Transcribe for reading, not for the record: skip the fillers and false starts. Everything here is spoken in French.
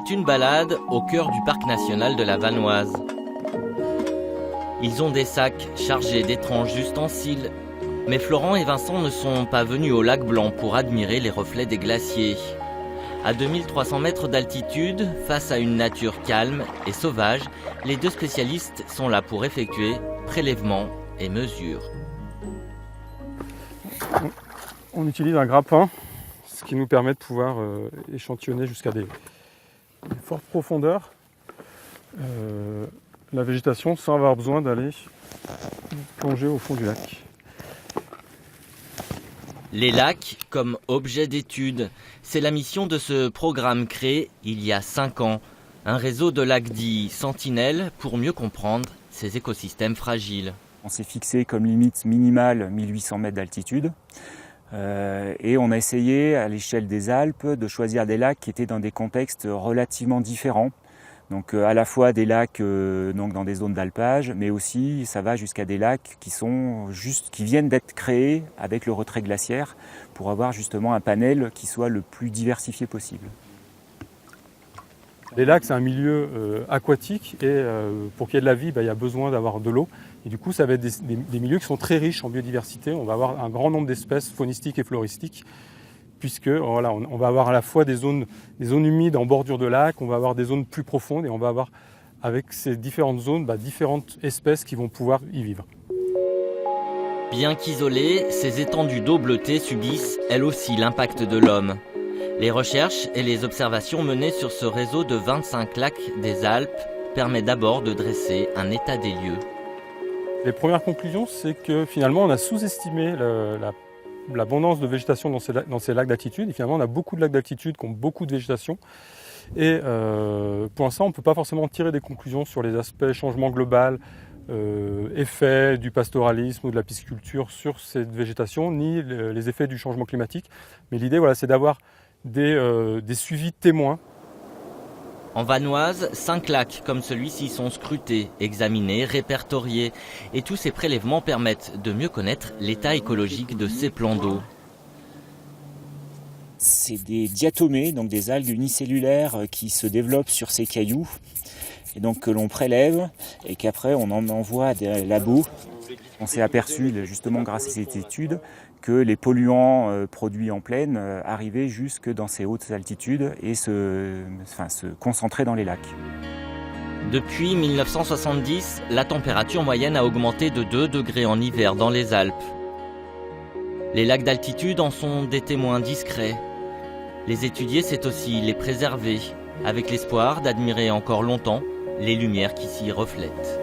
C'est une balade au cœur du parc national de la Vanoise. Ils ont des sacs chargés d'étranges ustensiles. Mais Florent et Vincent ne sont pas venus au lac Blanc pour admirer les reflets des glaciers. À 2300 mètres d'altitude, face à une nature calme et sauvage, les deux spécialistes sont là pour effectuer prélèvements et mesures. On utilise un grappin, ce qui nous permet de pouvoir échantillonner jusqu'à des fortes profondeurs la végétation sans avoir besoin d'aller plonger au fond du lac. Les lacs comme objet d'étude, c'est la mission de ce programme créé il y a 5 ans. Un réseau de lacs dits sentinelles pour mieux comprendre ces écosystèmes fragiles. On s'est fixé comme limite minimale 1800 mètres d'altitude et on a essayé à l'échelle des Alpes de choisir des lacs qui étaient dans des contextes relativement différents. Donc à la fois des lacs donc dans des zones d'alpage, mais aussi ça va jusqu'à des lacs qui viennent d'être créés avec le retrait glaciaire pour avoir justement un panel qui soit le plus diversifié possible. Les lacs, c'est un milieu aquatique et pour qu'il y ait de la vie, il y a besoin d'avoir de l'eau. Et du coup, ça va être des milieux qui sont très riches en biodiversité. On va avoir un grand nombre d'espèces faunistiques et floristiques, puisque voilà, on va avoir à la fois des zones humides en bordure de lac, on va avoir des zones plus profondes et on va avoir avec ces différentes zones différentes espèces qui vont pouvoir y vivre. Bien qu'isolées, ces étendues d'eau bleutée subissent elles aussi l'impact de l'homme. Les recherches et les observations menées sur ce réseau de 25 lacs des Alpes permettent d'abord de dresser un état des lieux. Les premières conclusions, c'est que finalement on a sous-estimé l'abondance de végétation dans ces lacs d'altitude. Et finalement on a beaucoup de lacs d'altitude qui ont beaucoup de végétation. Et pour l'instant on ne peut pas forcément tirer des conclusions sur les aspects changement global, effets du pastoralisme ou de la pisciculture sur cette végétation, ni les effets du changement climatique. Mais l'idée c'est d'avoir des suivis témoins. En Vanoise, 5 lacs comme celui-ci sont scrutés, examinés, répertoriés. Et tous ces prélèvements permettent de mieux connaître l'état écologique de ces plans d'eau. C'est des diatomées, donc des algues unicellulaires qui se développent sur ces cailloux et donc que l'on prélève et qu'après on en envoie à des labos. On s'est aperçu justement grâce à cette étude que les polluants produits en plaine arrivaient jusque dans ces hautes altitudes et se concentraient dans les lacs. Depuis 1970, la température moyenne a augmenté de 2 degrés en hiver dans les Alpes. Les lacs d'altitude en sont des témoins discrets. Les étudier, c'est aussi les préserver, avec l'espoir d'admirer encore longtemps les lumières qui s'y reflètent.